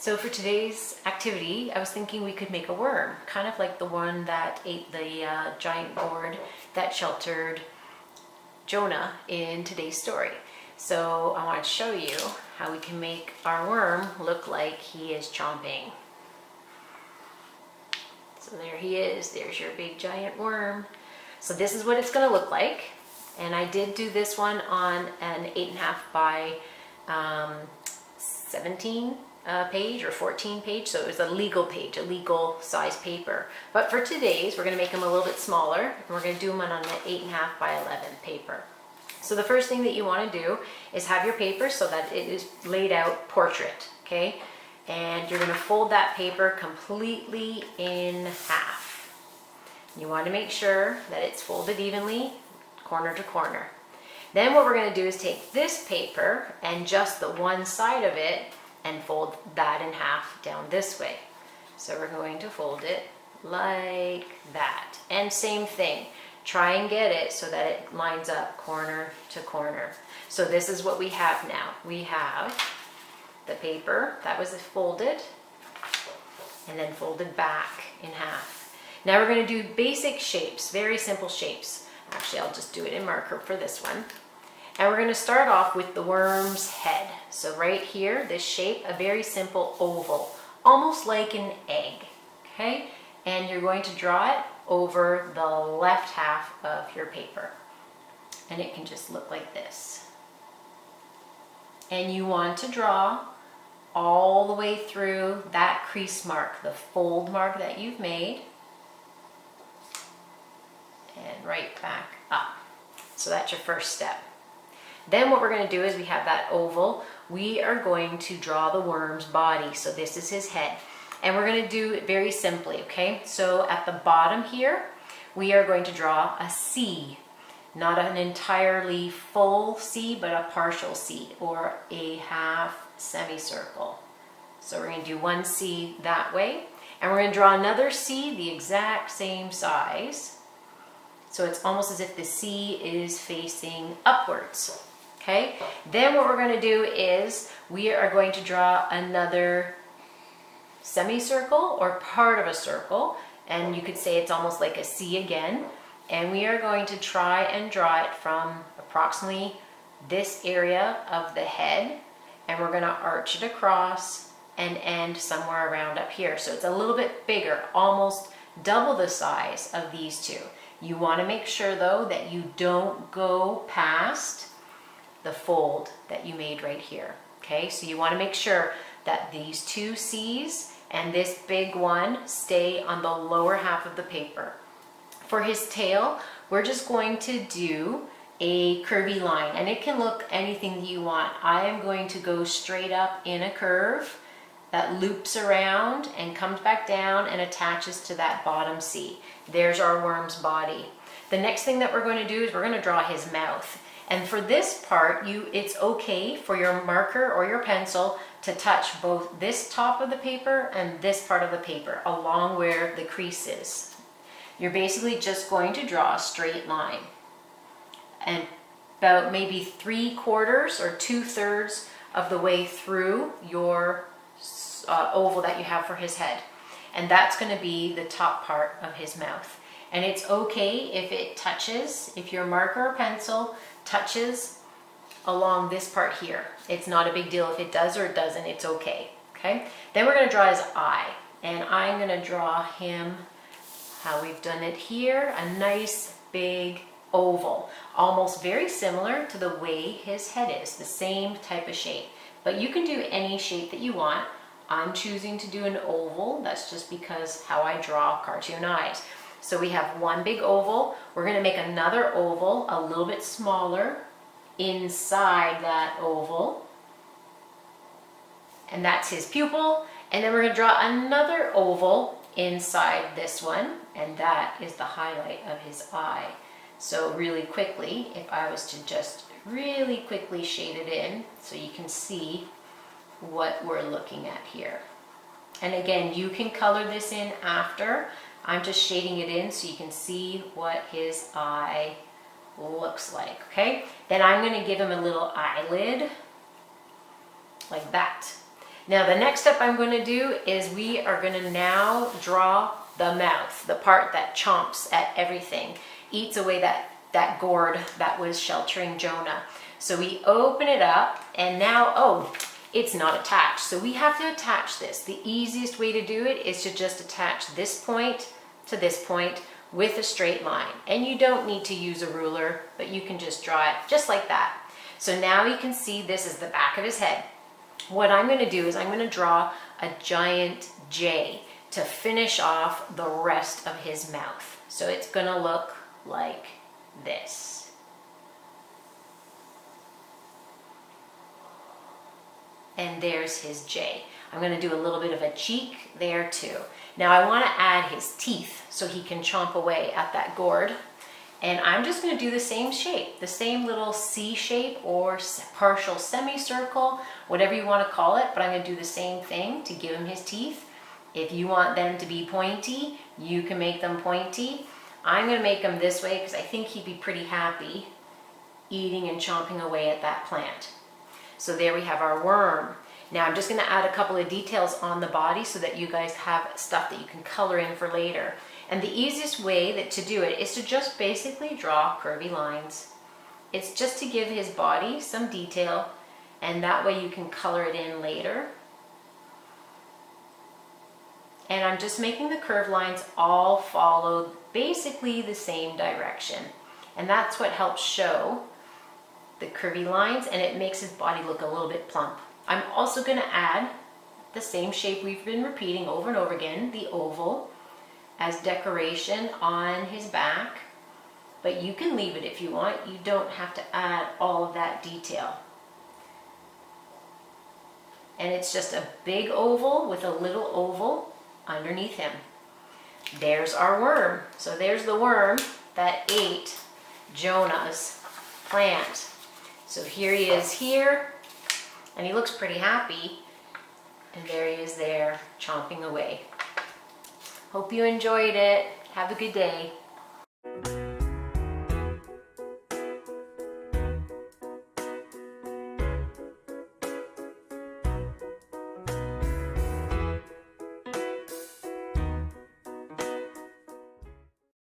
So for today's activity, I was thinking we could make a worm, kind of like the one that ate the giant gourd that sheltered Jonah in today's story. So I want to show you how we can make our worm look like he is chomping. So there he is. There's your big giant worm. So this is what it's going to look like. And I did do this one on an 8.5 by 17 page or 14 page. So it was a legal page, a legal size paper. But for today's, we're going to make them a little bit smaller. And we're going to do them on an 8.5 by 11 paper. So the first thing that you want to do is have your paper so that it is laid out portrait, okay? And you're going to fold that paper completely in half. You want to make sure that it's folded evenly, corner to corner. Then what we're going to do is take this paper and just the one side of it and fold that in half down this way. So we're going to fold it like that. And same thing. Try and get it so that it lines up corner to corner. So this is what we have now. We have the paper that was folded and then folded back in half. Now we're going to do basic shapes, very simple shapes. Actually, I'll just do it in marker for this one. And we're going to start off with the worm's head. So right here, this shape, a very simple oval, almost like an egg, okay? And you're going to draw it over the left half of your paper. And it can just look like this. And you want to draw all the way through that crease mark, the fold mark that you've made, and right back up. So that's your first step. Then what we're going to do is we have that oval. We are going to draw the worm's body. So this is his head. And we're going to do it very simply, okay? So at the bottom here, we are going to draw a C. Not an entirely full C, but a partial C, or a half semicircle. So we're going to do one C that way. And we're going to draw another C the exact same size. So it's almost as if the C is facing upwards. Okay? Then what we're going to do is we are going to draw another semicircle or part of a circle. And you could say it's almost like a C again. And we are going to try and draw it from approximately this area of the head. And we're going to arch it across and end somewhere around up here. So it's a little bit bigger, almost double the size of these two. You want to make sure though that you don't go past the fold that you made right here. Okay, so you want to make sure that these two C's and this big one stay on the lower half of the paper. For his tail, we're just going to do a curvy line, and it can look anything that you want. I am going to go straight up in a curve that loops around and comes back down and attaches to that bottom C. There's our worm's body. The next thing that we're going to do is we're going to draw his mouth. And for this part, it's okay for your marker or your pencil to touch both this top of the paper and this part of the paper along where the crease is. You're basically just going to draw a straight line. And about maybe 3/4 or 2/3 of the way through your oval that you have for his head. And that's going to be the top part of his mouth. And it's okay if it touches, if your marker or pencil touches along this part here. It's not a big deal if it does or it doesn't, it's okay. Okay? Then we're going to draw his eye. And I'm going to draw him how we've done it here, a nice big oval, almost very similar to the way his head is, the same type of shape. But you can do any shape that you want. I'm choosing to do an oval. That's just because how I draw cartoon eyes. So we have one big oval. We're going to make another oval a little bit smaller inside that oval. And that's his pupil. And then we're going to draw another oval inside this one. And that is the highlight of his eye. So really quickly, if I was to just really quickly shade it in so you can see what we're looking at here. And again, you can color this in after. I'm just shading it in so you can see what his eye looks like, okay? Then I'm going to give him a little eyelid like that. Now the next step I'm going to do is we are going to now draw the mouth, the part that chomps at everything, eats away that gourd that was sheltering Jonah. So we open it up and now, oh, it's not attached. So we have to attach this. The easiest way to do it is to just attach this point to this point with a straight line. And you don't need to use a ruler, but you can just draw it just like that. So now you can see this is the back of his head. What I'm going to do is I'm going to draw a giant J to finish off the rest of his mouth. So it's going to look like this. And there's his J. I'm going to do a little bit of a cheek there too. Now I want to add his teeth so he can chomp away at that gourd. And I'm just going to do the same shape, the same little C shape or partial semicircle, whatever you want to call it, but I'm going to do the same thing to give him his teeth. If you want them to be pointy, you can make them pointy. I'm going to make them this way because I think he'd be pretty happy eating and chomping away at that plant. So there we have our worm. Now I'm just going to add a couple of details on the body so that you guys have stuff that you can color in for later. And the easiest way to do it is to just basically draw curvy lines. It's just to give his body some detail, and that way you can color it in later. And I'm just making the curved lines all follow basically the same direction. And that's what helps show the curvy lines, and it makes his body look a little bit plump. I'm also going to add the same shape we've been repeating over and over again, the oval, as decoration on his back. But you can leave it if you want. You don't have to add all of that detail. And it's just a big oval with a little oval underneath him. There's our worm. So there's the worm that ate Jonah's plant. So here he is here, and he looks pretty happy. And there he is there, chomping away. Hope you enjoyed it. Have a good day.